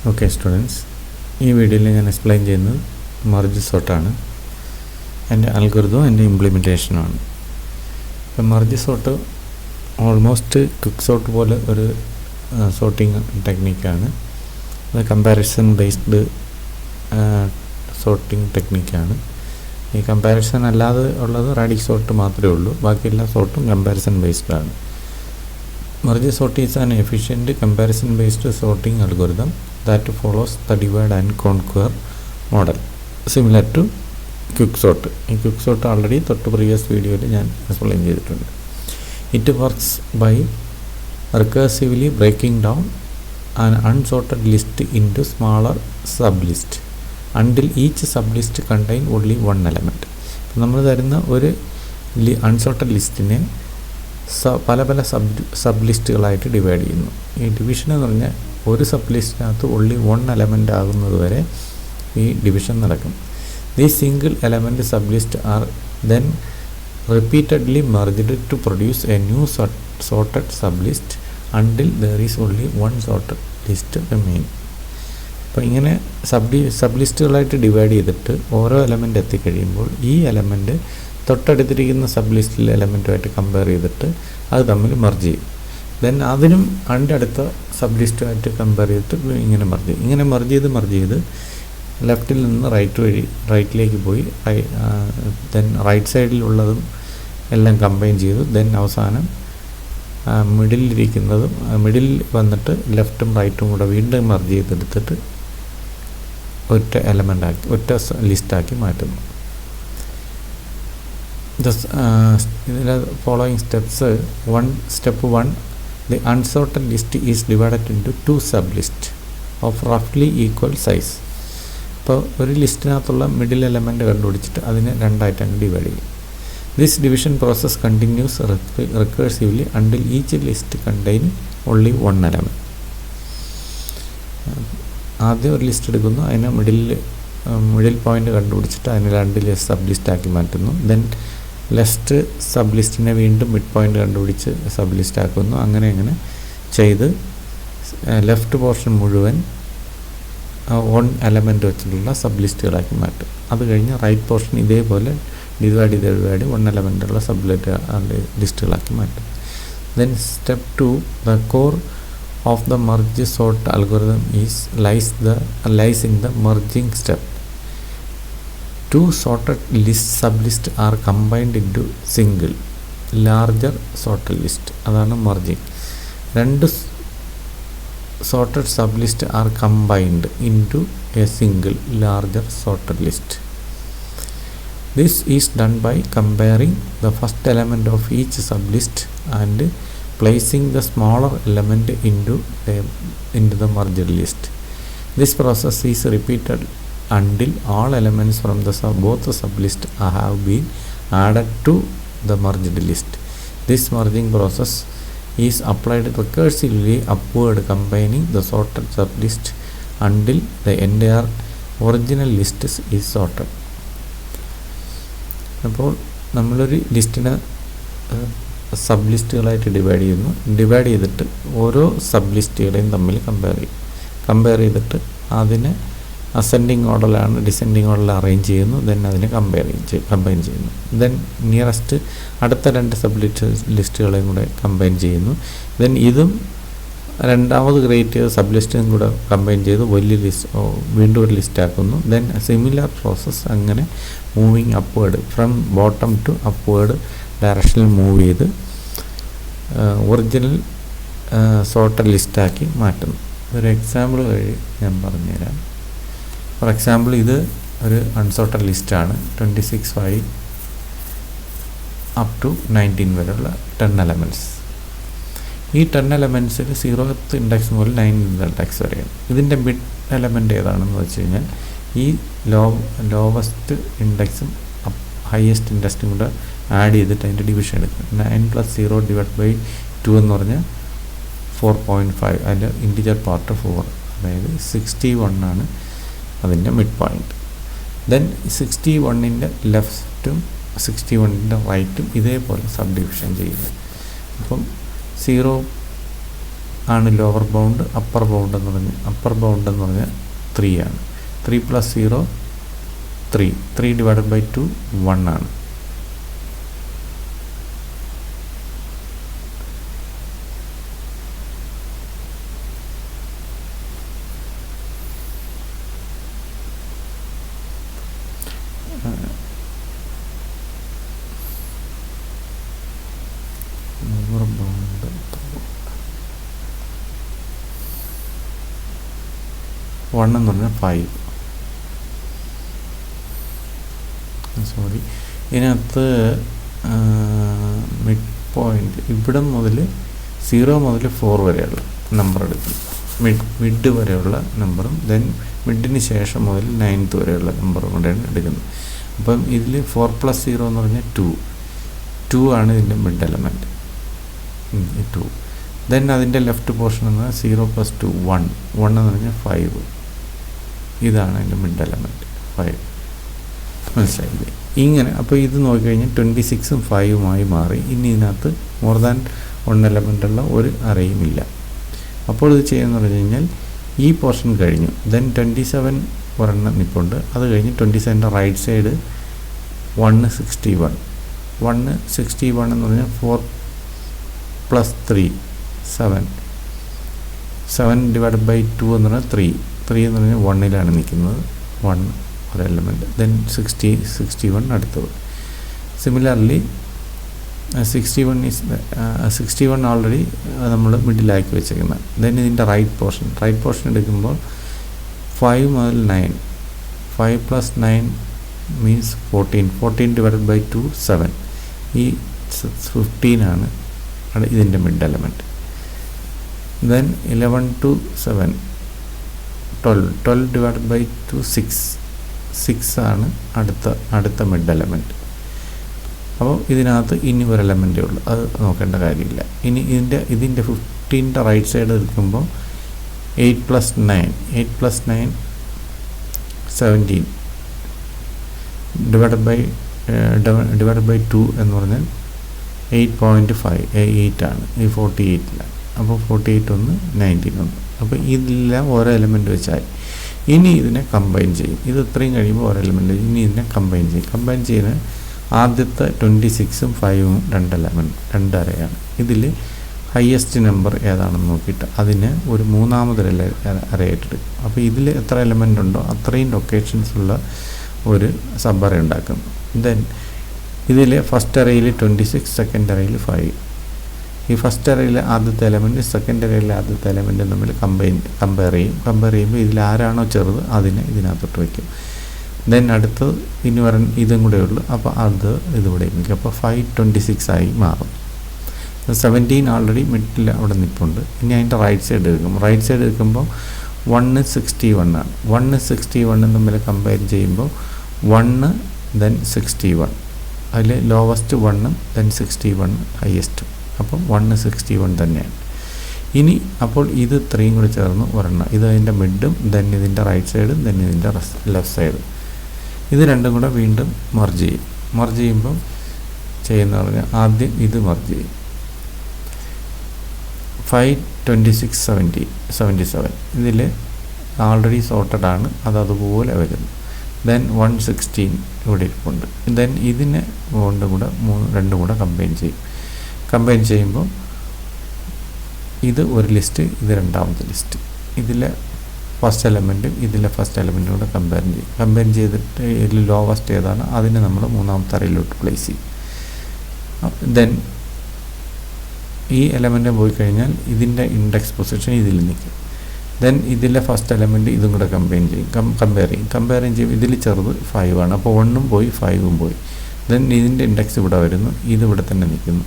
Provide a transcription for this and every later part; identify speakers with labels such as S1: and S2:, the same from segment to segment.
S1: Okay students, ഈ വീഡിയോയിൽ ഞാൻ എക്സ്പ്ലെയിൻ ചെയ്യുന്നത് മർജ് സോർട്ടാണ്. എൻ്റെ അൽഗോരിതവും എൻ്റെ ഇംപ്ലിമെൻറ്റേഷനുമാണ്. ഇപ്പം merge sort almost quick sort പോലെ ഒരു സോർട്ടിങ് ടെക്നിക്കാണ്. അത് കമ്പാരിസൺ ബേസ്ഡ് സോർട്ടിങ് ടെക്നിക്കാണ്. ഈ കമ്പാരിസൺ അല്ലാതെ ഉള്ളത് റാഡിക് സോർട്ട് മാത്രമേ ഉള്ളൂ. ബാക്കിയെല്ലാ സോർട്ടും comparison ബേസ്ഡാണ്. Merge sort is an efficient comparison-based sorting algorithm that follows the divide and conquer model, similar to quicksort. In quicksort already the previous video I explained it. It works by recursively breaking down an unsorted list into smaller sublists until each sublist contain only one element. നമ്മൾ തരുന്ന ഒരു unsorted ലിസ്റ്റിനെ പല പല sub ലിസ്റ്റുകളായിട്ട് divide ചെയ്യുന്നു. ഈ division എന്ന് പറഞ്ഞാൽ ഒരു സബ് ലിസ്റ്റിനകത്ത് ഓൺലി വൺ എലമെൻ്റ് ആകുന്നത് വരെ ഈ ഡിവിഷൻ നടക്കും. These single element sub list are then repeatedly merged to produce a new sorted sub list until there is only one sorted list remain. അപ്പോൾ ഇങ്ങനെ സബ് ലിസ്റ്റുകളായിട്ട് ഡിവൈഡ് ചെയ്തിട്ട് ഓരോ element എത്തിക്കഴിയുമ്പോൾ ഈ element തൊട്ടടുത്തിരിക്കുന്ന sub ലിസ്റ്റിലെ എലമെൻറ്റുമായിട്ട് കമ്പയർ ചെയ്തിട്ട് അത് തമ്മിൽ മെർജ് ചെയ്യും. ദെൻ അതിനും അതിൻ്റെ അടുത്ത സബ് ലിസ്റ്റുമായിട്ട് കമ്പയർ ചെയ്തിട്ട് ഇങ്ങനെ മെർജ് ചെയ്ത് ലെഫ്റ്റിൽ നിന്ന് റൈറ്റിലേക്ക് പോയി ദെൻ റൈറ്റ് സൈഡിലുള്ളതും എല്ലാം കമ്പൈൻ ചെയ്തു. ദെൻ അവസാനം മിഡിൽ വന്നിട്ട് ലെഫ്റ്റും റൈറ്റും കൂടെ വീണ്ടും മെർജ് ചെയ്തെടുത്തിട്ട് ഒറ്റ എലമെൻ്റാക്കി ഒറ്റ ലിസ്റ്റാക്കി മാറ്റുന്നു. The following steps. Step 1, the unsorted list is divided into two sublists of roughly equal size. അപ്പോൾ ഒരു ലിസ്റ്റിനകത്തുള്ള മിഡിൽ എലമെൻറ്റ് കണ്ടുപിടിച്ചിട്ട് അതിനെ രണ്ടായിട്ടാണ് ഡിവൈഡ് ചെയ്യും. This division process continues recursively until each list contain only one element. ആദ്യം ഒരു list എടുക്കുന്നു, അതിനെ middle point കണ്ടുപിടിച്ചിട്ട് അതിനെ രണ്ട് സബ് ലിസ്റ്റാക്കി മാറ്റുന്നു. ദെൻ ലെഫ്റ്റ് സബ് ലിസ്റ്റിനെ വീണ്ടും മിഡ് പോയിൻ്റ് കണ്ടുപിടിച്ച് സബ് ലിസ്റ്റ് ആക്കുന്നു. അങ്ങനെ ചെയ്ത് ലെഫ്റ്റ് പോർഷൻ മുഴുവൻ വൺ എലമെൻറ്റ് വെച്ചിട്ടുള്ള സബ് ലിസ്റ്റുകളാക്കി മാറ്റും. അത് കഴിഞ്ഞ് റൈറ്റ് പോർഷൻ ഇതേപോലെ ഡിവൈഡ് വൺ എലമെൻറ്റുള്ള സബ് ലിസ്റ്റുകളാക്കി മാറ്റും. Then step 2, the core of the merge sort algorithm lies in the merging step. Two sorted sublists are combined into single larger sorted list. അതാണ് merging. രണ്ട് sorted sublist are combined into a single larger sorted list. This is done by comparing the first element of each sublist and placing the smaller element into the merged list. This process is repeated until all elements from both sublists have been added to the merged list. This merging process is applied recursively upward, combining the sorted sublist until the entire original list is sorted. അപ്പോൾ നമ്മളൊരു ലിസ്റ്റിനെ sub ലിസ്റ്റുകളായിട്ട് divide ചെയ്തിട്ട് ഓരോ sub ലിസ്റ്റുകളെയും തമ്മിൽ compare ചെയ്തിട്ട് അതിനെ ascending ഓർഡറിലാണ് descending ഓർഡറിൽ arrange ചെയ്യുന്നു. Then അതിനെ കമ്പൈൻ ചെയ്യുന്നു. ദെൻ നിയറസ്റ്റ് അടുത്ത രണ്ട് സബ് ലിസ്റ്റുകളെയും കൂടെ കമ്പൈൻ ചെയ്യുന്നു. ദെൻ ഇതും രണ്ടാമത് ക്രിയേറ്റ് ചെയ്ത സബ് ലിസ്റ്റും കൂടെ കമ്പൈൻ ചെയ്ത് വലിയ വീണ്ടും ഒരു ലിസ്റ്റാക്കുന്നു. ദെൻ സിമിലർ പ്രോസസ്സ് അങ്ങനെ moving upward from bottom to upward ഡയറക്ഷനിൽ മൂവ് ചെയ്ത് ഒറിജിനൽ സോർട്ടഡ് ലിസ്റ്റാക്കി മാറ്റുന്നു. ഒരു എക്സാമ്പിൾ വഴി ഞാൻ പറഞ്ഞുതരാം. ഫോർ എക്സാമ്പിൾ ഇത് ഒരു അൺസോർട്ടഡ് ലിസ്റ്റാണ്. 26 അപ് ടു 19 വരെയുള്ള 10 എലമെൻറ്റ്സ്. ഈ 10 എലമെൻറ്റ്സിൽ 0th ഇൻഡെക്സ് മുതൽ 9th ഇൻഡെക്സ് വരെയാണ്. ഇതിൻ്റെ മിഡ് എലമെൻ്റ് ഏതാണെന്ന് വെച്ച് കഴിഞ്ഞാൽ ഈ ലോവസ്റ്റ് ഇൻഡെക്സും ഹയസ്റ്റ് ഇൻഡെക്സും കൂടെ ആഡ് ചെയ്തിട്ട് അതിൻ്റെ ഡിവിഷൻ എടുക്കും. 9 + 0 / 2 എന്ന് പറഞ്ഞാൽ 4.5. അതിൻ്റെ ഇൻറ്റിജർ പാർട്ട് 4, അതായത് 61 ആണ് അതിൻ്റെ മിഡ് പോയിൻറ്റ്. ദെൻ 61ൻ്റെ ലെഫ്റ്റും 61ൻ്റെ റൈറ്റും ഇതേപോലെ സബ് ഡിവിഷൻ ചെയ്യുന്നു. അപ്പം 0 ആണ് ലോവർ ബൗണ്ട്. അപ്പർ ബൗണ്ട് എന്ന് പറഞ്ഞാൽ 3 ആണ്. 3 + 0 3. 3 ഡിവൈഡഡ് ബൈ 2 1 ആണ്. ലോവർ ബൗണ്ട് 1 എന്ന് പറഞ്ഞാൽ 5. സോറി, ഇതിനകത്ത് മിഡ് പോയിൻ്റ് ഇവിടെ മുതൽ 0 മുതൽ 4 വരെയുള്ള നമ്പർ എടുക്കും. മിഡ് വരെയുള്ള നമ്പറും ദെൻ മിഡിന് ശേഷം മുതൽ 9th വരെയുള്ള നമ്പറും കൂടെയാണ് എടുക്കുന്നത്. അപ്പം ഇതിൽ 4 + 0 എന്ന് പറഞ്ഞാൽ 2 ആണ് ഇതിൻ്റെ മിഡ് എലമെൻറ്റ്. 2. ദെൻ അതിൻ്റെ ലെഫ്റ്റ് പോർഷൻ എന്ന് പറഞ്ഞാൽ 0 + 2 1 എന്ന് പറഞ്ഞാൽ 5. ഇതാണ് അതിൻ്റെ മിഡ് എലമെൻറ്റ് 5. മനസ്സിലായില്ലേ? ഇങ്ങനെ. അപ്പോൾ ഇത് നോക്കിക്കഴിഞ്ഞാൽ 26ഉം 5ഉമായി മാറി. ഇനി ഇതിനകത്ത് മോർ ദാൻ 1 എലമെൻറ്റുള്ള ഒരു അറേയും ഇല്ല. അപ്പോൾ ഇത് ചെയ്യുമെന്ന് പറഞ്ഞു കഴിഞ്ഞാൽ ഈ പോർഷൻ കഴിഞ്ഞു. ദെൻ 27 ഒരെണ്ണം നിൽപ്പുണ്ട്. അത് കഴിഞ്ഞ് 27ൻ്റെ റൈറ്റ് സൈഡ് 161 എന്ന് പറഞ്ഞാൽ 4 + 3 7. 7 ഡിവൈഡഡ് ബൈ 2 എന്ന് പറഞ്ഞാൽ 3 എന്ന് പറഞ്ഞാൽ 1ലാണ് നിൽക്കുന്നത്. 1 ഒരു എലമെൻറ്റ്. ദെൻ 61 അടുത്തത്. സിമിലർലി 61 ഓൾറെഡി നമ്മൾ മിഡിലാക്കി വെച്ചേക്കുന്നത്. ദെൻ ഇതിൻ്റെ റൈറ്റ് പോർഷൻ എടുക്കുമ്പോൾ 5 മുതൽ 9. 5 + 9 മീൻസ് 14 ഡിവൈഡഡ് ബൈ 2 7. ഈ 15 ആണ് ഇതിൻ്റെ mid element. Then 11 to 7 12 divided by 2 6 ആണ് അടുത്ത മിഡ് എലമെൻറ്റ്. അപ്പോൾ ഇതിനകത്ത് ഇനി ഒരു എലമെൻറ്റേ ഉള്ളൂ, അത് നോക്കേണ്ട കാര്യമില്ല. ഇനി ഇതിൻ്റെ 15ൻ്റെ റൈറ്റ് സൈഡ് എടുക്കുമ്പോൾ 8 + 9 17 ഡിവൈഡഡ് ബൈ 2 എന്ന് പറഞ്ഞാൽ 8.5 ആണ്. ഈ 48ലാണ്. അപ്പോൾ 48 ഒന്ന് 19 ഒന്ന്. അപ്പോൾ ഇതെല്ലാം ഓരോ എലമെൻറ്റ് വെച്ചായി. ഇനി ഇതിനെ കമ്പൈൻ ചെയ്യും. ഇത് ഇത്രയും കഴിയുമ്പോൾ ഓരോ എലമെൻറ്റ്. ഇനി ഇതിനെ കമ്പൈൻ ചെയ്യുന്ന ആദ്യത്തെ 26ഉം 5ഉം 2 അറയാണ്. ഇതിൽ ഹയസ്റ്റ് നമ്പർ ഏതാണെന്ന് നോക്കിയിട്ട് അതിന് ഒരു മൂന്നാമതൊരു അറയായിട്ടെടുക്കും. അപ്പോൾ ഇതിൽ എത്ര എലമെൻ്റ് ഉണ്ടോ അത്രയും ലൊക്കേഷൻസ് ഉള്ള ഒരു സബ് അറേ ഉണ്ടാക്കുന്നു. ദെൻ ഇതിൽ ഫസ്റ്റ് അറയിൽ 26, സെക്കൻഡ് അറയിൽ 5. ഈ ഫസ്റ്റ് അറയിലെ ആദ്യത്തെ എലമെൻറ്റ് സെക്കൻഡ് അറയിലെ ആദ്യത്തെ എലമെൻറ്റും തമ്മിൽ കമ്പയർ ചെയ്യുമ്പോൾ ഇതിൽ ആരാണോ ചെറുത് അതിനെ ഇതിനകത്തോട്ട് വയ്ക്കും. ദെൻ അടുത്ത് ഇനി ഇതും കൂടെ ഉള്ളൂ. അപ്പോൾ ഇതിവിടെ നിൽക്കും. അപ്പോൾ 526 ആയി മാറും. 17 ഓൾറെഡി മിഡിൽ അവിടെ നിൽപ്പുണ്ട്. ഇനി അതിൻ്റെ റൈറ്റ് സൈഡ് എടുക്കുമ്പോൾ 161 ആണ്. 161 തമ്മിൽ കമ്പയർ ചെയ്യുമ്പോൾ 1 ദെൻ 61. അതിൽ ലോവസ്റ്റ് 1ഉം ദെൻ 61 ഹയസ്റ്റും. അപ്പം 161 തന്നെയാണ്. ഇനി അപ്പോൾ ഇത് ഇത്രയും കൂടി ചേർന്ന് ഒരെണ്ണം. ഇത് അതിൻ്റെ മിഡും ദെൻ ഇതിൻ്റെ റൈറ്റ് സൈഡും ദെൻ ഇതിൻ്റെ ലെഫ്റ്റ് സൈഡും. ഇത് രണ്ടും കൂടെ വീണ്ടും മർജ് ചെയ്യുമ്പം ചെയ്യുന്ന പറഞ്ഞാൽ ആദ്യം ഇത് മർജ് ചെയ്യും. 5 26 70 77 ഇതിൽ ആൾറെഡി സോർട്ടഡ് ആണ്. അതുപോലെ വരുന്നു. ദെൻ 116 ഇവിടെ ഇരിപ്പുണ്ട്. ദെൻ ഇതിനെ രണ്ടും കൂടെ കമ്പൈൻ ചെയ്യുമ്പോൾ ഇത് ഒരു ലിസ്റ്റ്, ഇത് രണ്ടാമത്തെ ലിസ്റ്റ്. ഇതിലെ ഫസ്റ്റ് എലമെൻറ്റും ഫസ്റ്റ് എലമെൻറ്റും കൂടെ കമ്പയർ ചെയ്തിട്ട് ഇതിൽ ലോവസ്റ്റ് ഏതാണ് അതിനെ നമ്മൾ മൂന്നാമത്തെ അറയിലോട്ട് പ്ലേസ് ചെയ്യും. ദെൻ ഈ എലമെൻറ്റ് പോയി കഴിഞ്ഞാൽ ഇതിൻ്റെ ഇൻഡെക്സ് പൊസിഷൻ ഇതിൽ നിൽക്കും. ദെൻ ഇതിലെ ഫസ്റ്റ് എലമെൻറ്റ് ഇതും കൂടെ കമ്പയർ ചെയ്യും. ഇതിൽ ചെറുത് 5 ആണ്. അപ്പോൾ 1ഉം പോയി 5ഉം പോയി. ദെൻ ഇതിൻ്റെ ഇൻഡെക്സ് ഇവിടെ വരുന്നു. ഇതിവിടെ തന്നെ നിൽക്കുന്നു.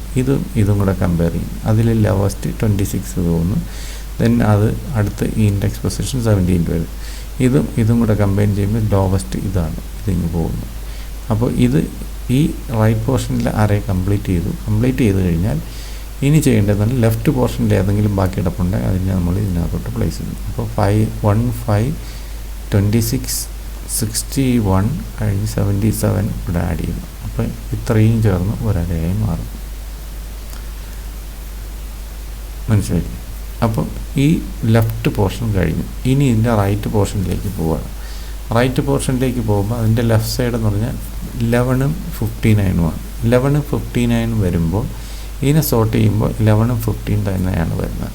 S1: ഇതും കൂടെ കമ്പയർ ചെയ്യും. അതിൽ ലോവസ്റ്റ് 26 തോന്നുന്നു. ദെൻ അത് അടുത്ത് ഈ ഇൻഡെക്സ് പൊസിഷൻ 17 വരും. ഇതും കൂടെ കമ്പൈൻ ചെയ്യുമ്പോൾ ലോവസ്റ്റ് ഇതാണ്. ഇതിങ്ങ് പോകുന്നു. അപ്പോൾ ഈ റൈറ്റ് പോർഷനിൽ അറേ കംപ്ലീറ്റ് ചെയ്ത് കഴിഞ്ഞാൽ ഇനി ചെയ്യേണ്ടതെന്ന് ലെഫ്റ്റ് പോർഷനിൽ ഏതെങ്കിലും ബാക്കി കിടപ്പുണ്ടെങ്കിൽ അതിനെ നമ്മൾ ഇതിനകത്തോട്ട് പ്ലേസ് ചെയ്യും. അപ്പോൾ 1 5 26 61 കഴിഞ്ഞ് 77 ഇവിടെ ആഡ് ചെയ്യുന്നു. അപ്പോൾ ഇത്രയും ചേർന്ന് ഒരരയായി മാറും. മനസ്സിലായി? അപ്പം ഈ ലെഫ്റ്റ് പോർഷൻ കഴിഞ്ഞു. ഇനി ഇതിൻ്റെ റൈറ്റ് പോർഷനിലേക്ക് പോവുകയാണ്. റൈറ്റ് പോർഷനിലേക്ക് പോകുമ്പോൾ അതിൻ്റെ ലെഫ്റ്റ് സൈഡ് എന്ന് പറഞ്ഞാൽ 11ഉം 59ഉമാണ്. 11 59 വരുമ്പോൾ ഇതിനെ സോർട്ട് ചെയ്യുമ്പോൾ 11 15 തന്നെയാണ് വരുന്നത്.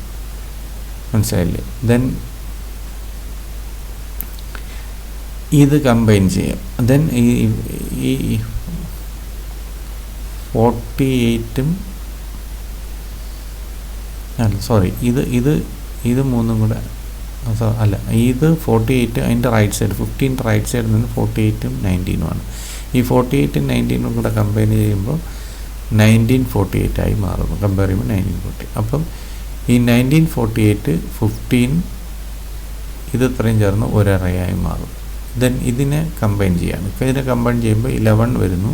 S1: മനസ്സിലായില്ലേ? ദെൻ ഇത് കമ്പൈൻ ചെയ്യാം. ദെൻ ഈ 48ഉം സോറി ഇത് മൂന്നും കൂടെ അല്ല, ഇത് 48 അതിൻ്റെ റൈറ്റ് സൈഡ് 15 റൈറ്റ് സൈഡിൽ നിന്ന് 48ഉം 19ഉമാണ്. ഈ 48ഉം 19ഉം കൂടെ കമ്പൈൻ ചെയ്യുമ്പോൾ 1948 ആയി മാറുന്നു. കമ്പയർ ചെയ്യുമ്പോൾ 1940. അപ്പം ഈ 1948 15 ഇത് ഇത്രയും ചേർന്ന് ഒരു അറയായി മാറും. ദെൻ ഇതിനെ കമ്പൈൻ ചെയ്യാണ്. ഇതിനെ കമ്പൈൻ ചെയ്യുമ്പോൾ 11 വരുന്നു,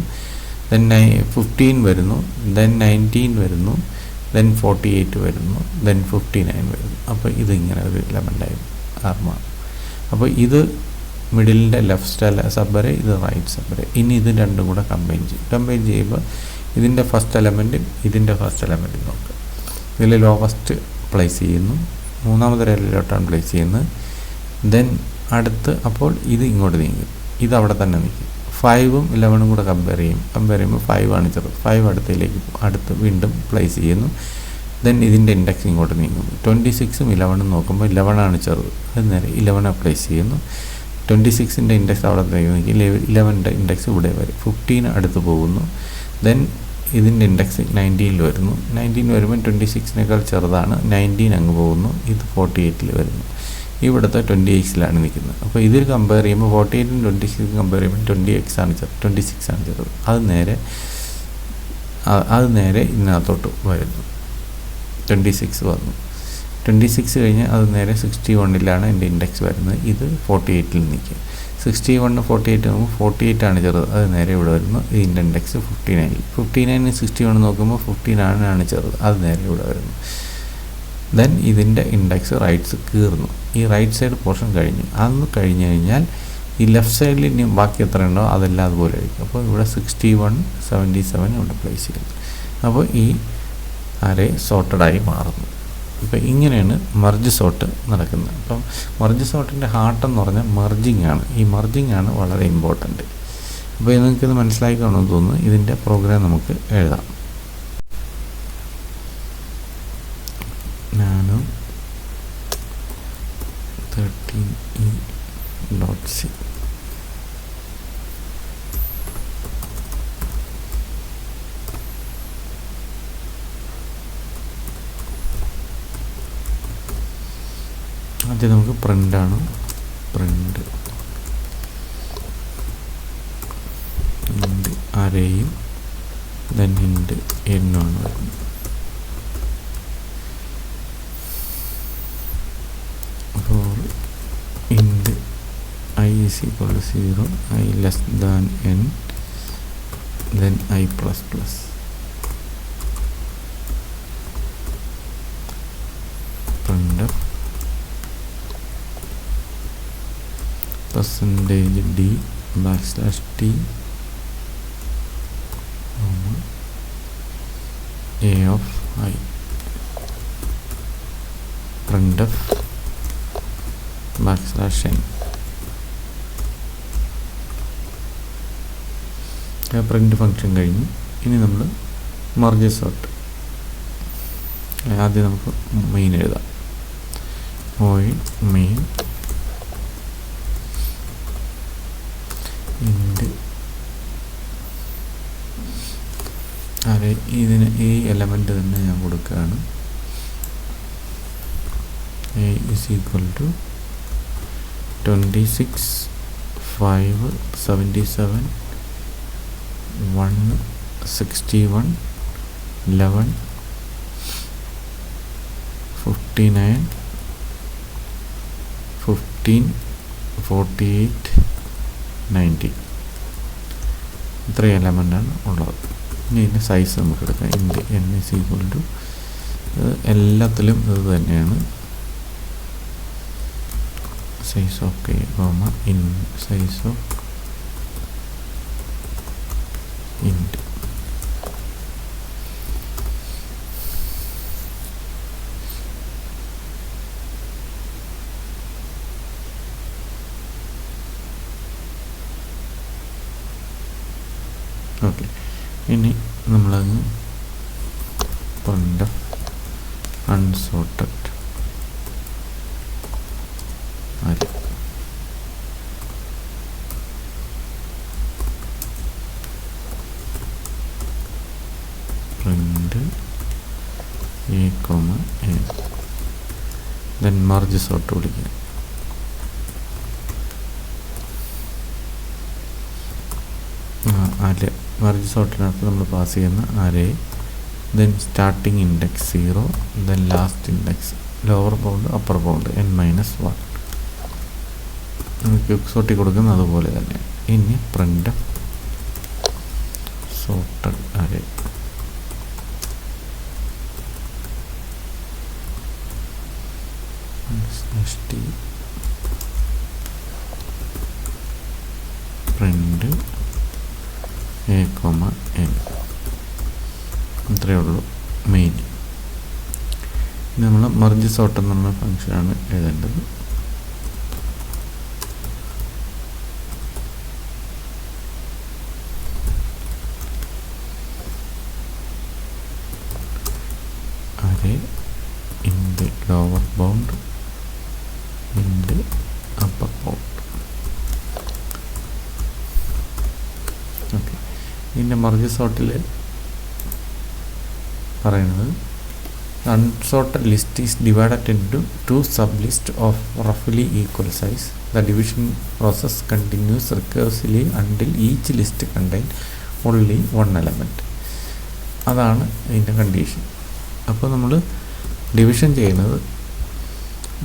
S1: ദെൻ 15 വരുന്നു, ദെൻ 19 വരുന്നു, ദെൻ 48 വരുന്നു, ദെൻ 59 വരുന്നു. അപ്പോൾ ഇതിങ്ങനെ ഒരു എലമെൻ്റായി മാറും. അപ്പോൾ ഇത് മിഡിലിൻ്റെ ലെഫ്റ്റ് സബ്ബറെ, ഇത് റൈറ്റ് സബ്ബറെ. ഇനി ഇത് രണ്ടും കൂടെ കമ്പൈൻ ചെയ്യും. കമ്പൈൻ ചെയ്യുമ്പോൾ ഇതിൻ്റെ ഫസ്റ്റ് എലമെൻറ്റും ഇതിൻ്റെ ഫസ്റ്റ് എലമെൻറ്റും നോക്കുക. ഇതിൽ ലോവസ്റ്റ് പ്ലേസ് ചെയ്യുന്നു, മൂന്നാമത്തെ രേഖയിലോട്ടാണ് പ്ലേസ് ചെയ്യുന്നത്. ദെൻ അടുത്ത് അപ്പോൾ ഇത് ഇങ്ങോട്ട് നീങ്ങും, ഇത് അവിടെ തന്നെ നിൽക്കും. 5ഉം 11ഉം കൂടെ കമ്പയർ ചെയ്യുമ്പോൾ 5 ആണ് ചെറുത്. 5 അടുത്ത് വീണ്ടും പ്ലേസ് ചെയ്യുന്നു. ദെൻ ഇതിൻ്റെ ഇൻഡെക്സ് ഇങ്ങോട്ട് നീങ്ങുന്നു. 26ഉം 11ഉം നോക്കുമ്പോൾ 11 ആണ് ചെറുത്. അത് നേരെ 11 പ്ലേസ് ചെയ്യുന്നു. 26ൻ്റെ ഇൻഡെക്സ് അവിടെ നിൽക്കും, 11ൻ്റെ ഇൻഡെക്സ് ഇവിടെ വരും. 15 അടുത്ത് പോകുന്നു. ദെൻ ഇതിൻ്റെ ഇൻഡെക്സ് 19 വരുന്നു. 19 വരുമ്പോൾ 26നേക്കാൾ ചെറുതാണ്, 19 അങ്ങ് പോകുന്നു. ഇത് 48 വരുന്നു. ഇവിടുത്തെ 28 നിൽക്കുന്നത്. അപ്പോൾ ഇതിൽ കമ്പയർ ചെയ്യുമ്പോൾ 48ഉം 26ഉം കമ്പയർ ചെയ്യുമ്പോൾ 26 ആണ് ചെറുത്. അത് നേരെ ഇതിനകത്തോട്ട് വരുന്നു. 26 വന്നു. 26 കഴിഞ്ഞ് അത് നേരെ 61ലാണ് എൻ്റെ ഇൻഡെക്സ് വരുന്നത്. ഇത് 48 നിൽക്കുക. 61 48 ആകുമ്പോൾ 48 ആണ് ചെറുത്. അത് നേരെ ഇവിടെ വരുന്നു. ഇതിൻ്റെ ഇൻഡെക്സ് 59. 59 61 നോക്കുമ്പോൾ 15 ആണ് ചെറുത്. അത് നേരെ ഇവിടെ വരുന്നു. ദെൻ ഇതിൻ്റെ ഇൻഡെക്സ് റൈറ്റ്സ് കീറുന്നു. ഈ റൈറ്റ് സൈഡ് പോർഷൻ കഴിഞ്ഞു. അന്ന് കഴിഞ്ഞ് കഴിഞ്ഞാൽ ഈ ലെഫ്റ്റ് സൈഡിൽ ഇനി ബാക്കി എത്ര ഉണ്ടോ അതെല്ലാം അതുപോലെ ആയിരിക്കും. അപ്പോൾ ഇവിടെ 61 77 ഇവിടെ പ്ലേസ് ചെയ്യുന്നു. അപ്പോൾ ഈ അറേ സോർട്ടഡായി മാറുന്നു. അപ്പോൾ ഇങ്ങനെയാണ് മർജ് സോർട്ട് നടക്കുന്നത്. അപ്പം മർജ് സോർട്ടിൻ്റെ ഹാർട്ട് എന്ന് പറഞ്ഞാൽ മർജിങ് ആണ്. ഈ മർജിങ് ആണ് വളരെ ഇമ്പോർട്ടൻറ്റ്. അപ്പോൾ നിങ്ങൾക്കിത് മനസ്സിലായി കാണുമെന്ന് തോന്നുന്നു. ഇതിൻ്റെ പ്രോഗ്രാം നമുക്ക് എഴുതാം. നാനോ 13e.c ആദ്യം നമുക്ക് പ്രിൻ്റാണ്. പ്രിൻ്റ് അരയും ദെൻ ഇൻഡ് എണ്ണമാണ് വരുന്നത്. അപ്പോൾ ഇൻഡ് I is equal to 0, I less than n, then I plus plus. printf percentage d backslash t a of I. printf backslash n. Print function കഴിഞ്ഞു. ഇനി നമ്മൾ മർജ് സോർട്ട്. ആദ്യം നമുക്ക് മെയിൻ എഴുതാം. മെയിൻ ഇൻഡ് അറേ. ഇതിന് ഈ എലമെൻ്റ് തന്നെ ഞാൻ കൊടുക്കുകയാണ്. a is equal to 26 5 77 1 61 11 59 15 48 90. ഇത്രയും എലമെൻ്റാണ് ഉള്ളത്. ഇനി ഇതിൻ്റെ സൈസ് നമുക്ക് എടുക്കാം. ഇൻഡ് n is equal to എല്ലാത്തിലും ഇത് തന്നെയാണ്. Size of k in size of ഇൻഡ്. ഓക്കെ, ഇനി നമ്മളങ്ങ് printf unsorted array print a, then merge sort വിളിക്കുക. അല്ലേ മെർജ് സോർട്ടിനകത്ത് നമ്മൾ പാസ് ചെയ്യുന്ന array, then starting index 0, then last index lower bound upper bound n-1 quick സോർട്ടിൽ കൊടുക്കുന്ന അതുപോലെ തന്നെ. ഇനി printf sorted array print a, n. ഇത്രയേ ഉള്ളൂ മെയിൻ. നമ്മൾ മെർജ് സോർട്ട് എന്ന് പറഞ്ഞ ഫംഗ്ഷനാണ് എഴുതേണ്ടത്. array in the lower bound in the upper bound. Okay, ഇതിൻ്റെ മെർജ് സോർട്ടിൽ പറയുന്നത് unsorted list is divided into two sublists of roughly equal size. The division process continues recursively until each list contains only one element. അതാണ് ഇതിൻ്റെ condition. അപ്പോൾ നമ്മൾ division ചെയ്യുന്നത്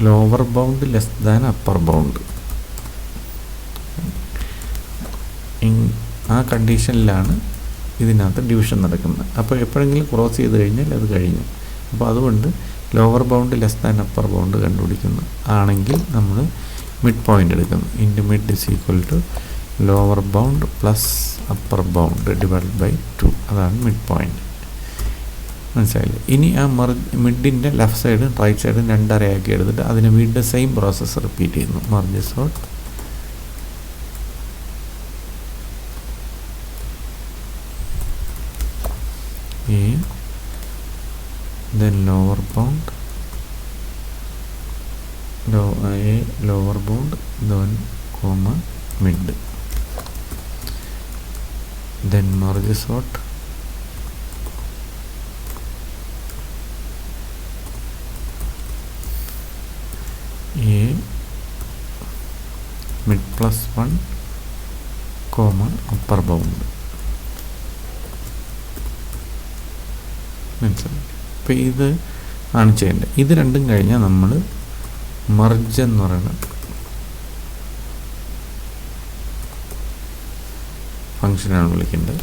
S1: lower bound less than upper bound. ആ കണ്ടീഷനിലാണ് ഇതിനകത്ത് division നടക്കുന്നത്. അപ്പോൾ എപ്പോഴെങ്കിലും ക്രോസ് ചെയ്ത് കഴിഞ്ഞാൽ അത് കഴിഞ്ഞു. അപ്പോൾ അതുകൊണ്ട് lower bound less than upper bound കണ്ടുപിടിക്കുന്നു ആണെങ്കിൽ നമ്മൾ മിഡ് പോയിൻ്റ് എടുക്കുന്നു. Int mid is equal to lower bound plus upper bound divide by 2. അതാണ് മിഡ് പോയിൻ്റ്. മനസ്സിലായില്ലേ? ഇനി ആ മിഡിൻ്റെ ലെഫ്റ്റ് സൈഡും റൈറ്റ് സൈഡും രണ്ടരയാക്കി എടുത്തിട്ട് അതിന് വീണ്ടും സെയിം പ്രോസസ്സ് റിപ്പീറ്റ് ചെയ്യുന്നു. Merge sort A, then lower bound, lower bound, then comma mid, then merge sort A mid plus 1 comma upper bound. മനസ്സിലായി? അപ്പോൾ ഇത് ആണ് ചെയ്യേണ്ടത്. ഇത് രണ്ടും കഴിഞ്ഞാൽ നമ്മൾ മെർജ് എന്ന് പറയുന്ന ഫംഗ്ഷനാണ് വിളിക്കേണ്ടത്.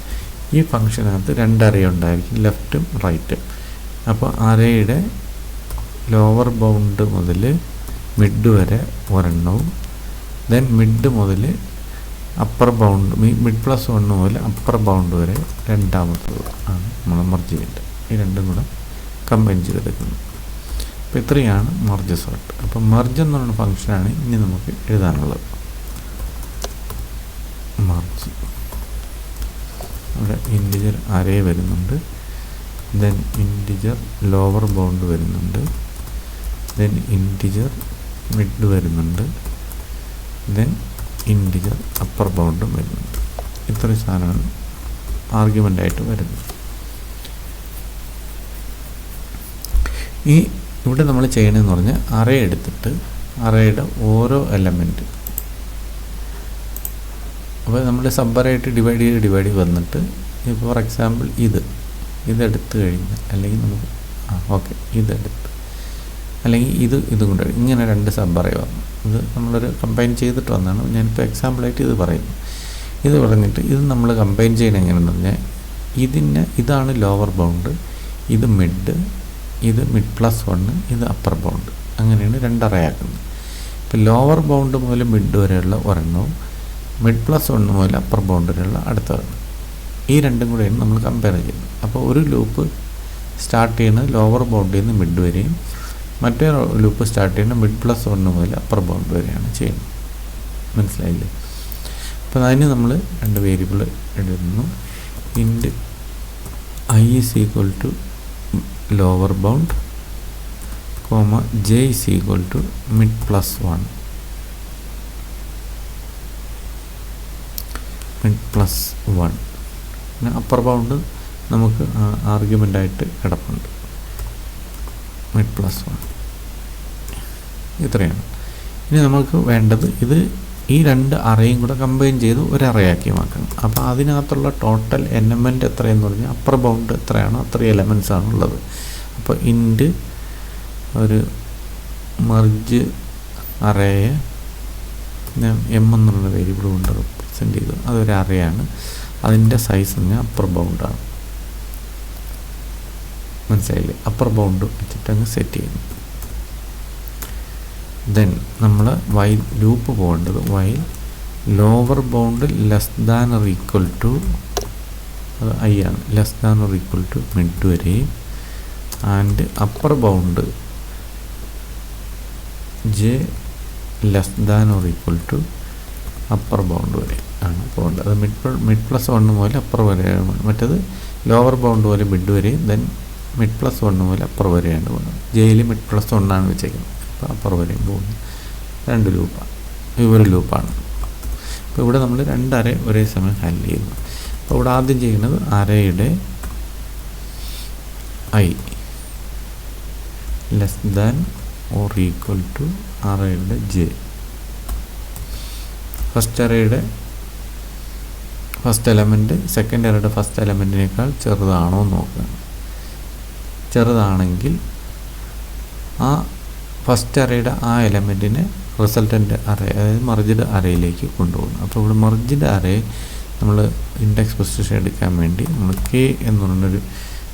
S1: ഈ ഫംഗ്ഷനകത്ത് രണ്ട് അറേ ഉണ്ടായിരിക്കും, ലെഫ്റ്റും റൈറ്റും. അപ്പോൾ അറേയുടെ ലോവർ ബൗണ്ട് മുതൽ മിഡ് വരെ ഒരെണ്ണവും, ദെൻ മിഡ് മുതൽ അപ്പർ ബൗണ്ട് മിഡ് പ്ലസ് 1 മുതൽ അപ്പർ ബൗണ്ട് വരെ രണ്ടാമത്തത് ആണ് നമ്മൾ മെർജ് ചെയ്യേണ്ടത്. ഈ രണ്ടും കൂടെ കമ്പൈൻ ചെയ്തെടുക്കുന്നു. അപ്പോൾ ഇത്രയാണ് മെർജ് സോർട്ട്. അപ്പോൾ മെർജ് എന്ന് പറയുന്ന ഫംഗ്ഷനാണ് ഇനി നമുക്ക് എഴുതാനുള്ളത്. മെർജ് അവിടെ ഇൻറ്റിജർ അറേ വരുന്നുണ്ട്, ദെൻ ഇൻറ്റിജർ ലോവർ ബൗണ്ട് വരുന്നുണ്ട്, ദെൻ ഇൻറ്റിജർ മിഡ് വരുന്നുണ്ട്, ദെൻ ഇൻറ്റിജർ അപ്പർ ബൗണ്ടും വരുന്നുണ്ട്. ഇത്രയും സാധനമാണ് ആർഗ്യുമെൻ്റായിട്ട് വരുന്നത്. ഈ ഇവിടെ നമ്മൾ ചെയ്യണമെന്ന് പറഞ്ഞാൽ അറേ എടുത്തിട്ട് അറേയുടെ ഓരോ എലമെൻറ്റ്, അപ്പോൾ നമ്മൾ സബ്ബറായിട്ട് ഡിവൈഡ് ചെയ്ത് വന്നിട്ട് ഇപ്പോൾ ഫോർ എക്സാമ്പിൾ ഇതെടുത്ത് കഴിഞ്ഞാൽ, അല്ലെങ്കിൽ നമുക്ക് ഓക്കെ ഇതെടുത്ത്, അല്ലെങ്കിൽ ഇതും കൊണ്ട് ഇങ്ങനെ രണ്ട് സബ്ബറേ വന്നു. ഇത് നമ്മളൊരു കമ്പൈൻ ചെയ്തിട്ട് വന്നതാണ്. ഞാനിപ്പോൾ എക്സാമ്പിളായിട്ട് ഇത് പറയുന്നു. ഇത് പറഞ്ഞിട്ട് ഇത് നമ്മൾ കമ്പൈൻ ചെയ്യണം എങ്ങനെയെന്ന് പറഞ്ഞാൽ ഇതാണ് ലോവർ ബൗണ്ട്, ഇത് മിഡ്, ഇത് മിഡ് പ്ലസ് 1, ഇത് അപ്പർ ബൗണ്ട്. അങ്ങനെയാണ് രണ്ടറയാക്കുന്നത്. ഇപ്പോൾ ലോവർ ബൗണ്ട് മുതൽ മിഡ് വരെയുള്ള ഒരെണ്ണവും മിഡ് പ്ലസ് 1 മുതൽ അപ്പർ ബൗണ്ട് വരെയുള്ള അടുത്തതാണ്. ഈ രണ്ടും കൂടെയാണ് നമ്മൾ കമ്പയർ ചെയ്യുന്നത്. അപ്പോൾ ഒരു ലൂപ്പ് സ്റ്റാർട്ട് ചെയ്യുന്നത് ലോവർ ബൗണ്ടിൽ നിന്ന് മിഡ് വരെയും, മറ്റേ ലൂപ്പ് സ്റ്റാർട്ട് ചെയ്യുന്നത് മിഡ് പ്ലസ് 1 മുതൽ അപ്പർ ബൗണ്ട് വരെയാണ് ചെയ്യുന്നത്. മനസ്സിലായില്ലേ? അപ്പോൾ അതിന് നമ്മൾ രണ്ട് വേരിയബിൾ എഴുതുന്നു. int I is equal to lower bound, comma j is equal to mid plus 1, mid plus 1. പിന്നെ അപ്പർ ബൗണ്ട് നമുക്ക് ആർഗ്യുമെൻ്റ് ആയിട്ട് കിടപ്പുണ്ട്, മിഡ് പ്ലസ് 1. ഇത്രയാണ്. ഇനി നമുക്ക് വേണ്ടത് ഇത് ഈ രണ്ട് അറേയും കൂടെ കമ്പൈൻ ചെയ്ത് ഒരു അറയാക്കി മാറ്റണം. അപ്പോൾ അതിനകത്തുള്ള ടോട്ടൽ എലമെൻ്റ് എത്രയെന്ന് പറഞ്ഞാൽ അപ്പർ ബൗണ്ട് എത്രയാണോ അത്രയും എലമെൻറ്റ്സ് ആണുള്ളത്. അപ്പോൾ ഇൻറ്റ് ഒരു മർജ് അറേയെ ഞാൻ എം എന്നുള്ള വേരിയബിൾ കൊണ്ട് റെപ്രസെൻ്റ് ചെയ്തു. അതൊരു അറയാണ്. അതിൻ്റെ സൈസ് പറഞ്ഞാൽ അപ്പർ ബൗണ്ടാണ്. മനസ്സിലായില്ലേ? അപ്പർ ബൗണ്ട് വെച്ചിട്ട് അങ്ങ് സെറ്റ് ചെയ്യുന്നു. ദെൻ നമ്മൾ വൈൽ ലൂപ്പ് പോകേണ്ടത് while lower bound less than or equal to, അത് ഐ ആണ്, less than or equal to mid വരെ, and upper bound J less than or equal to upper bound വരെ ആണ് പോകേണ്ടത്. അത് മിഡ് പ്ലസ് 1 മുതൽ അപ്പർ വരെയാണ്. മറ്റേത് ലോവർ ബൗണ്ട് പോലെ മിഡ് വരെ, ദെൻ മിഡ് പ്ലസ് 1 മുതൽ അപ്പർ വരെയാണ് പോകുന്നത്. ജെയിൽ മിഡ് പ്ലസ് 1 ആണ് വെച്ചേക്കുന്നത്. അപ്പോൾ അപ്പർ വരെയും പോകുന്നു. 2 ലൂപ്പാണ്, ഒരു ലൂപ്പാണ്. അപ്പോൾ ഇവിടെ നമ്മൾ 2 അറേ ഒരേ സമയം ഹാൻഡിൽ ചെയ്യുന്നു. അപ്പോൾ ഇവിടെ ആദ്യം ചെയ്യുന്നത് അറേയുടെ i less than or equal to അറേയുടെ ജെ. ഫസ്റ്റ് അറേയുടെ ഫസ്റ്റ് എലമെൻറ്റ് സെക്കൻഡ് അറേയുടെ ഫസ്റ്റ് എലമെൻറ്റിനേക്കാൾ ചെറുതാണോ എന്ന് നോക്കുക. ചെറുതാണെങ്കിൽ ആ ഫസ്റ്റ് അറേയുടെ ആ എലമെൻറ്റിനെ റിസൾട്ടൻ്റ് അറേ, അതായത് മർജ്ഡ് അറേയിലേക്ക് കൊണ്ടുപോകുന്നു. അപ്പോൾ ഇവിടെ മർജ്ഡ് അറേ നമ്മൾ ഇൻഡെക്സ് പൊസിഷൻ എടുക്കാൻ വേണ്ടി നമ്മൾ കെ എന്ന് പറഞ്ഞൊരു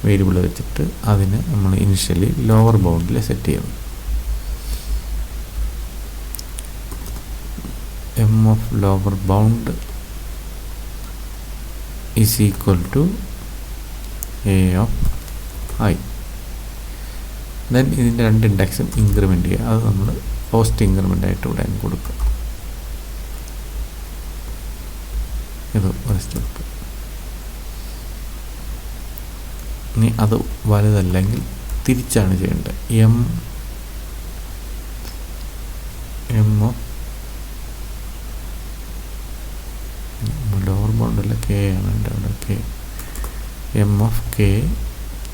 S1: വേരിയബിൾ വെച്ചിട്ട് അതിന് നമ്മൾ ഇനിഷ്യലി ലോവർ ബൗണ്ടിൽ സെറ്റ് ചെയ്യുന്നു. M of lower bound is equal to a of i. Then ഇതിൻ്റെ 2 ഇൻഡെക്സും ഇൻക്രിമെൻ്റ് ചെയ്യുക. അത് നമ്മൾ പോസ്റ്റ് ഇൻക്രിമെൻ്റ് ആയിട്ട് ഇവിടെ കൊടുക്കുക. ഇത് ഒരു സ്റ്റെപ്പ്. ഇനി അത് വലുതല്ലെങ്കിൽ തിരിച്ചാണ് ചെയ്യേണ്ടത്. എം ഓഫ് ലോവർ ബൗണ്ടല്ല, കെ ആണ് എൻ്റെ അവിടെ. K M of K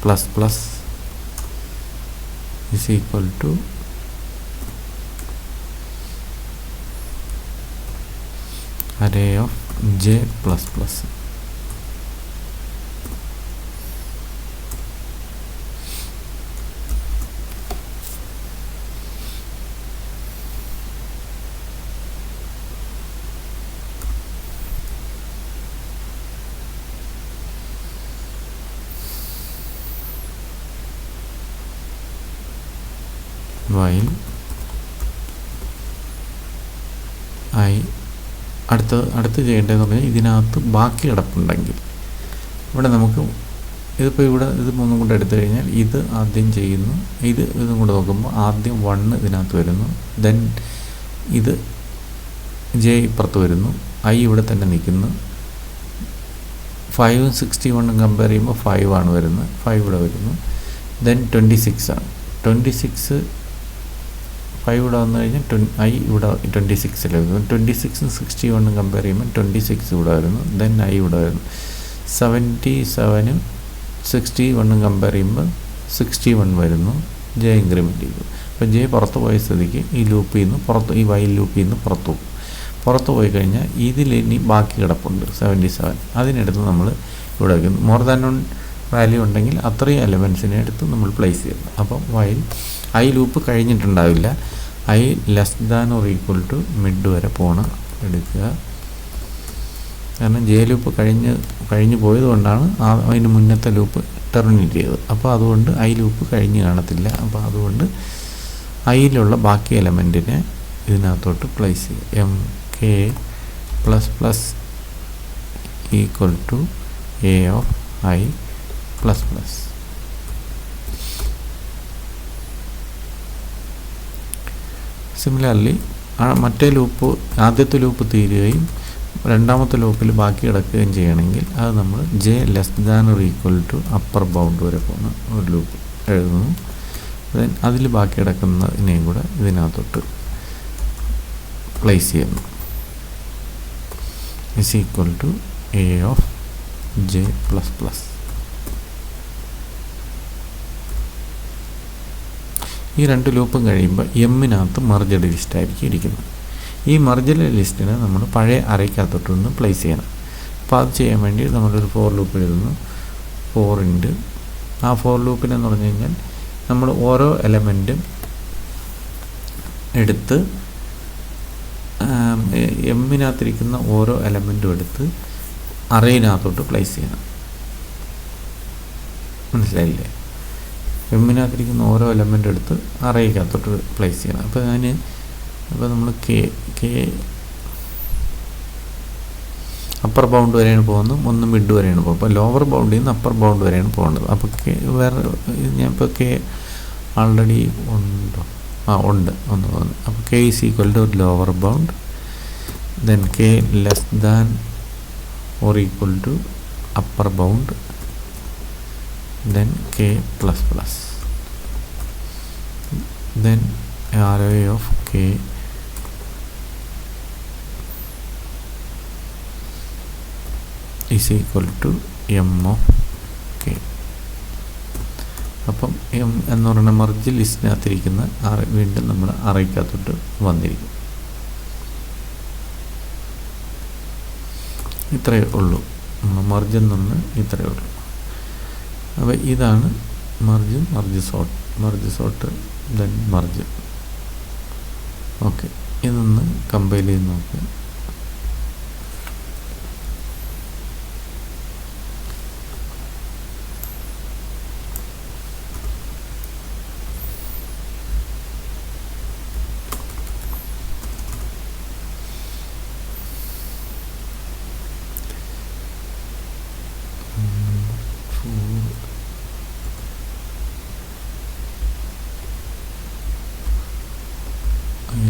S1: plus plus is equal to array of j plus plus. while I അടുത്ത് ചെയ്യേണ്ടതെന്ന് പറഞ്ഞാൽ ഇതിനകത്ത് ബാക്കി കിടപ്പുണ്ടെങ്കിൽ ഇവിടെ നമുക്ക് ഇതിപ്പോൾ ഇവിടെ ഇത് 3 കൂടെ എടുത്തു കഴിഞ്ഞാൽ ഇത് ആദ്യം ചെയ്യുന്നു. ഇതും കൂടെ നോക്കുമ്പോൾ ആദ്യം 1 ഇതിനകത്ത് വരുന്നു. ദെൻ ഇത് ജെ ഇപ്പുറത്ത് വരുന്നു. ഐ ഇവിടെ തന്നെ നിൽക്കുന്നു. 5ഉം 61ഉം കമ്പയർ ചെയ്യുമ്പോൾ 5 ആണ് വരുന്നത്. 5 ഇവിടെ വരുന്നു. ദെൻ 26 ആണ്. 26 5 ഇവിടെ വന്നു കഴിഞ്ഞാൽ ഐ ഇവിടെ 26 വരുന്നു. 26ഉം 61ഉം കമ്പയർ ചെയ്യുമ്പോൾ 26 ഇവിടെ വരുന്നു. ദെൻ ഐ ഇവിടെ വരുന്നു. 77ഉം 61ഉം കമ്പയർ ചെയ്യുമ്പോൾ 61 വരുന്നു. ജെ ഇൻക്രിമെൻ്റ് ചെയ്തു. അപ്പോൾ ജെ പുറത്ത് പോയ സ്ഥിതിക്ക് ഈ ലൂപ്പിൽ നിന്ന് പുറത്ത്, ഈ വൈൽ ലൂപ്പിൽ നിന്ന് പുറത്തു പോകും. പുറത്ത് പോയി കഴിഞ്ഞാൽ ഇതിൽ ഇനി ബാക്കി കിടപ്പുണ്ട് 77. അതിനെടുത്ത് നമ്മൾ ഇവിടെ വയ്ക്കുന്നു. മോർ ദാൻ 1 വാല്യൂ ഉണ്ടെങ്കിൽ അത്രയും എലമെൻസിനെ എടുത്ത് നമ്മൾ പ്ലേസ് ചെയ്യുന്നു. അപ്പം വൈൽ ഐ ലൂപ്പ് കഴിഞ്ഞിട്ടുണ്ടാവില്ല. I less than or equal to mid വരെ എടുക്കുക. കാരണം ജെ ലൂപ്പ് കഴിഞ്ഞ് പോയതുകൊണ്ടാണ് അതിന് മുന്നത്തെ ലൂപ്പ് ടെർമിനേറ്റ് ചെയ്തത്. അപ്പോൾ അതുകൊണ്ട് ഐ ലൂപ്പ് കഴിഞ്ഞ് കാണത്തില്ല. അപ്പോൾ അതുകൊണ്ട് ഐയിലുള്ള ബാക്കി എലമെൻറ്റിനെ ഇതിനകത്തോട്ട് പ്ലേസ് ചെയ്യുക. M k plus plus equal to a of i plus plus. Similarly മറ്റേ ലൂപ്പ്, ആദ്യത്തെ ലൂപ്പ് തീരുകയും രണ്ടാമത്തെ ലൂപ്പിൽ ബാക്കി കിടക്കുകയും ചെയ്യണമെങ്കിൽ അത് നമ്മൾ j less than or equal to upper bound വരെ പോകുന്ന ഒരു ലൂപ്പ് എഴുതുന്നു. ദെൻ അതിൽ ബാക്കി കിടക്കുന്നതിനെയും കൂടെ ഇതിനകത്തോട്ട് പ്ലേസ് ചെയ്യുന്നു. Is equal to a of j plus plus. ഈ രണ്ട് ലൂപ്പും കഴിയുമ്പോൾ എമ്മിനകത്ത് മർജഡ് ലിസ്റ്റായിരിക്കും ഇരിക്കുന്നത്. ഈ മർജഡ് ലിസ്റ്റിനെ നമ്മൾ പഴയ അറയ്ക്കകത്തോട്ടൊന്ന് പ്ലേസ് ചെയ്യണം. അപ്പോൾ അത് ചെയ്യാൻ വേണ്ടി നമ്മളൊരു ഫോർ ലൂപ്പ് എഴുതുന്നു. 4 ഇൻറ്റ് ആ ഫോർ ലൂപ്പിനെന്ന് പറഞ്ഞു കഴിഞ്ഞാൽ നമ്മൾ ഓരോ എലമെൻറ്റും എടുത്ത് എമ്മിനകത്തിരിക്കുന്ന ഓരോ എലമെൻറ്റും എടുത്ത് അറയിനകത്തോട്ട് പ്ലേസ് ചെയ്യണം. മനസ്സിലായില്ലേ? എമ്മിനകത്തിരിക്കുന്ന ഓരോ എലമെൻ്റ് എടുത്ത് അറയ്ക്കകത്തോട്ട് പ്ലേസ് ചെയ്യണം. അപ്പോൾ നമ്മൾ കെ അപ്പർ ബൗണ്ട് വരെയാണ് പോകുന്നത്, ഒന്ന് മിഡ് വരെയാണ് പോകുന്നത്. അപ്പോൾ ലോവർ ബൗണ്ടിൽ നിന്ന് അപ്പർ ബൗണ്ട് വരെയാണ് പോകേണ്ടത്. അപ്പോൾ വേറെ ഞാൻ ഇപ്പോൾ കെ ആൾറെഡി ഉണ്ടോ? ഉണ്ട്, ഒന്ന് തോന്നുന്നു. അപ്പോൾ k is equal to lower bound, then k less than or equal to upper bound, then k plus plus, then array of k is equal to m of k. അപ്പം M എന്ന് പറയുന്ന merge ലിസ്റ്റിനകത്തിരിക്കുന്ന വീണ്ടും നമ്മൾ അറയ്ക്കകത്തോട്ട് വന്നിരിക്കും. ഇത്രയേ ഉള്ളൂ, മർജിൽ നിന്ന് ഇത്രയേ ഉള്ളൂ. അപ്പോൾ ഇതാണ് merge sort then merge. Okay, ഇതൊന്ന് കമ്പൈൽ ചെയ്ത് നോക്കുക.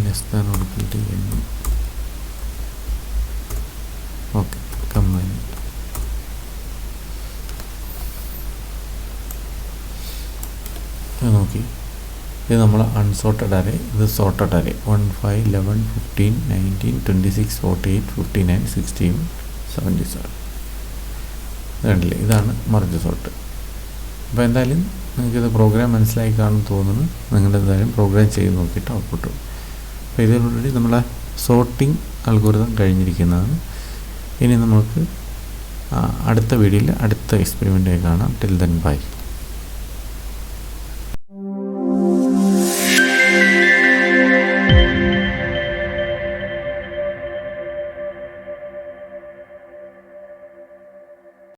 S1: Less than or equal to n. Okay, combine. നോക്കി, ഇത് നമ്മൾ അൺസോർട്ടഡ് അറേ, ഇത് സോർട്ടഡ് അറേ. 1 5 11 15 19 26 48 59 16 77. കണ്ടില്ലേ? ഇതാണ് മർജ് സോർട്ട്. അപ്പോൾ എന്തായാലും നിങ്ങൾക്കിത് പ്രോഗ്രാം മനസ്സിലായി കാണുമെന്ന് തോന്നുന്നു. നിങ്ങളുടെ എന്തായാലും പ്രോഗ്രാം ചെയ്ത് നോക്കിയിട്ട് ഔട്ട്പുട്ട്. അപ്പോൾ ഇതിലൂടെ നമ്മളെ സോർട്ടിംഗ് അൽഗോരിതം കഴിഞ്ഞിരിക്കുന്നതാണ്. ഇനി നമുക്ക് അടുത്ത വീഡിയോയിൽ അടുത്ത എക്സ്പെരിമെൻ്റായി കാണാം. Till then bye.